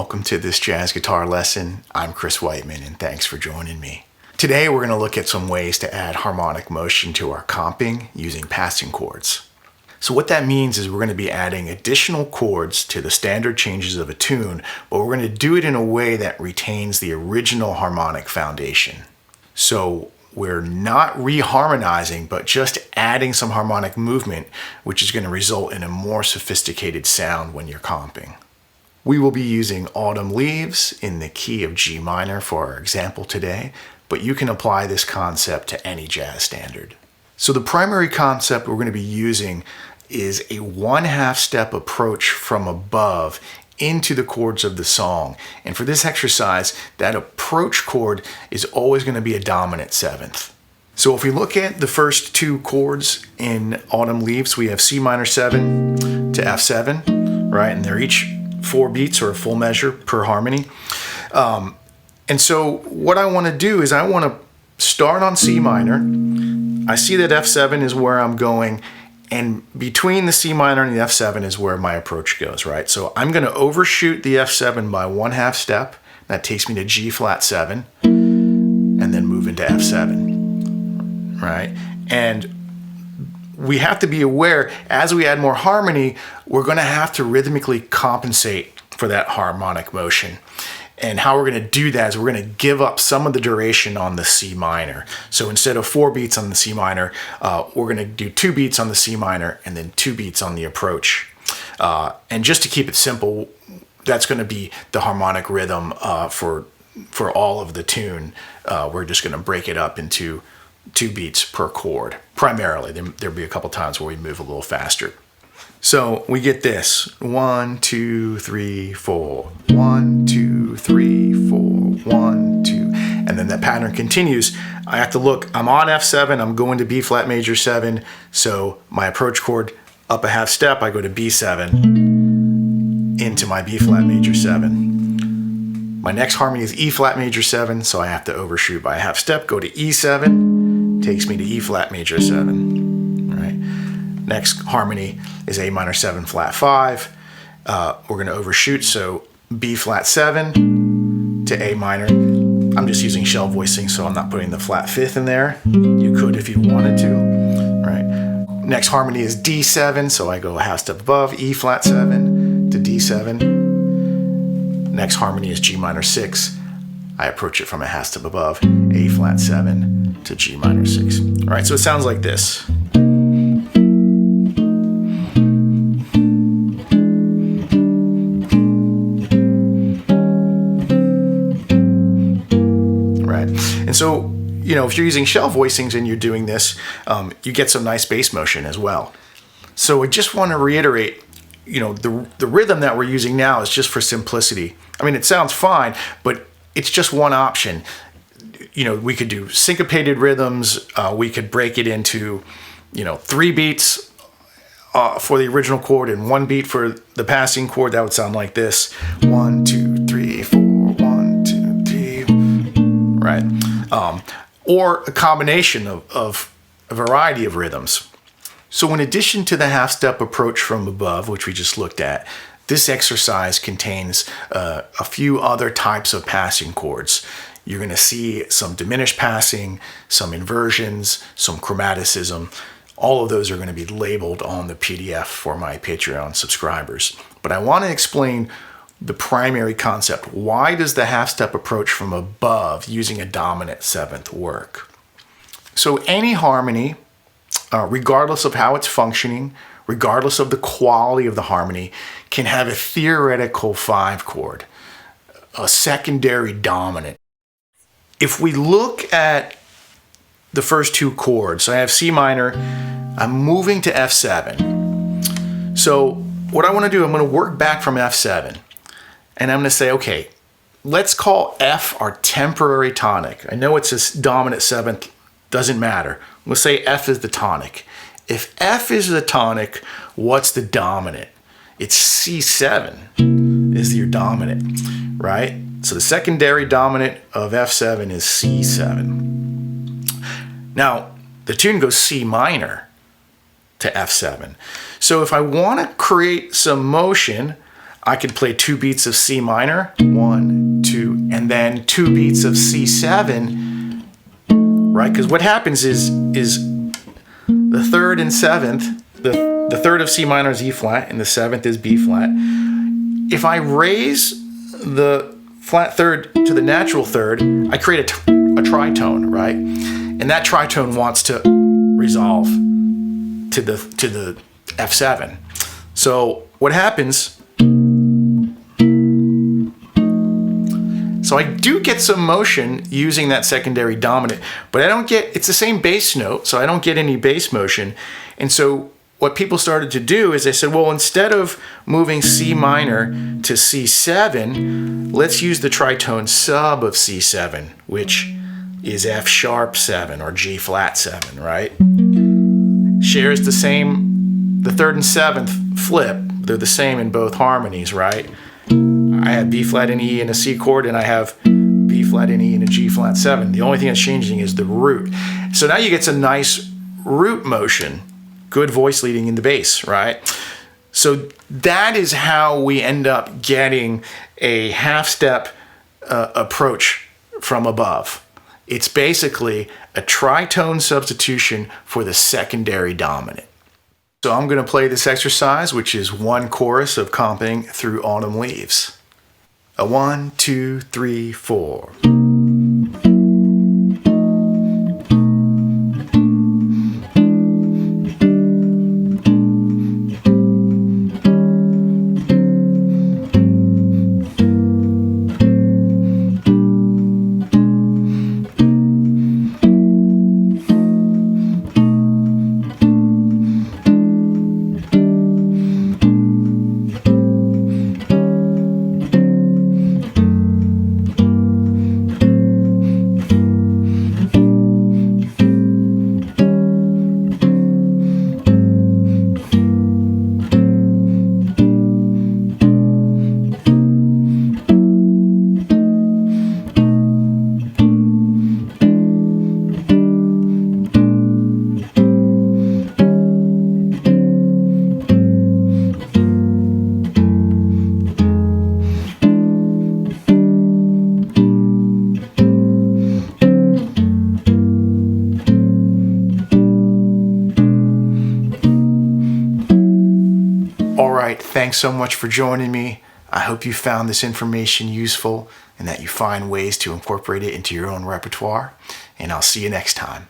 welcome to this jazz guitar lesson. I'm Chris Whiteman and thanks for joining me. Today we're going to look at some ways to add harmonic motion to our comping using passing chords. So what that means is we're going to be adding additional chords to the standard changes of a tune, but we're going to do it in a way that retains the original harmonic foundation. So we're not reharmonizing, but just adding some harmonic movement, which is going to result in a more sophisticated sound when you're comping. We will be using Autumn Leaves in the key of G minor for our example today, but you can apply this concept to any jazz standard. So the primary concept we're going to be using is a 1/2 step approach from above into the chords of the song. And for this exercise, that approach chord is always going to be a dominant 7th. So if we look at the first two chords in Autumn Leaves, we have C minor 7 to F7, right? And they're each 4 beats or a full measure per harmony. And so what I want to do is I want to start on C minor. I see that F7 is where I'm going, and between the C minor and the F7 is where my approach goes, right? So I'm going to overshoot the F7 by 1/2 step. That takes me to G flat 7, and then move into F7, right? And we have to be aware, as we add more harmony, we're going to have to rhythmically compensate for that harmonic motion. And how we're going to do that is we're going to give up some of the duration on the C minor. So instead of 4 beats on the C minor, we're going to do 2 beats on the C minor and then 2 beats on the approach. And just to keep it simple, that's going to be the harmonic rhythm for all of the tune. We're just going to break it up into 2 beats per chord, primarily. There'll be a couple times where we move a little faster. So we get this 1, 2, 3, 4, 1, 2, 3, 4, 1, 2, and then that pattern continues. I have to look, I'm on F7, I'm going to B flat major 7, so my approach chord up a 1/2 step, I go to B7 into my B flat major 7. My next harmony is E flat major 7, so I have to overshoot by a 1/2 step, go to E7, takes me to E flat major 7, right? Next harmony is A minor 7 flat 5. We're going to overshoot, so B flat 7 to A minor. I'm just using shell voicing, so I'm not putting the flat 5th in there. You could if you wanted to, right? Next harmony is D7, so I go a 1/2 step above, E flat 7 to D7. Next harmony is G minor 6. I approach it from a 1/2 step above, A flat 7 to G minor 6. All right, so it sounds like this. And so, you know, if you're using shell voicings and you're doing this, you get some nice bass motion as well. So I just want to reiterate, you know, the rhythm that we're using now is just for simplicity. I mean, it sounds fine, but it's just one option. You know, we could do syncopated rhythms. We could break it into, you know, 3 beats for the original chord and 1 beat for the passing chord. That would sound like this. 1, 2, 3, 4, 1, 2, 3, right? Or a combination of a variety of rhythms. So in addition to the 1/2 step approach from above, which we just looked at, this exercise contains a few other types of passing chords. You're going to see some diminished passing, some inversions, some chromaticism. All of those are going to be labeled on the PDF for my Patreon subscribers. But I want to explain the primary concept. Why does the 1/2 step approach from above using a dominant 7th work? So any harmony, regardless of how it's functioning, regardless of the quality of the harmony, can have a theoretical 5 chord, a secondary dominant. If we look at the first 2 chords, so I have C minor, I'm moving to F7. So what I want to do, I'm going to work back from F7. And I'm going to say, okay, let's call F our temporary tonic. I know it's a dominant 7th, doesn't matter. We'll say F is the tonic. If F is the tonic, what's the dominant? It's C7 is your dominant, right? So the secondary dominant of F7 is C7. Now, the tune goes C minor to F7. So if I want to create some motion, I could play 2 beats of C minor, 1, 2, and then 2 beats of C7, right? Because what happens is the 3rd and 7th, the 3rd of C minor is E flat and the 7th is B flat. If I raise the flat 3rd to the natural 3rd, I create a tritone, right? And that tritone wants to resolve to the F7. So what happens? So I do get some motion using that secondary dominant, but I don't get, it's the same bass note, so I don't get any bass motion. And so what people started to do is they said, well, instead of moving C minor to C7, let's use the tritone sub of C7, which is F sharp 7 or G flat 7, right? Shares the same, the 3rd and 7th flip, they're the same in both harmonies, right? I have B flat and E in a C chord, and I have B flat and E in a G flat 7. The only thing that's changing is the root. So now you get some nice root motion, good voice leading in the bass, right? So that is how we end up getting a half-step approach from above. It's basically a tritone substitution for the secondary dominant. So I'm going to play this exercise, which is 1 chorus of comping through Autumn Leaves. A 1, 2, 3, 4. Thanks so much for joining me. I hope you found this information useful and that you find ways to incorporate it into your own repertoire. And I'll see you next time.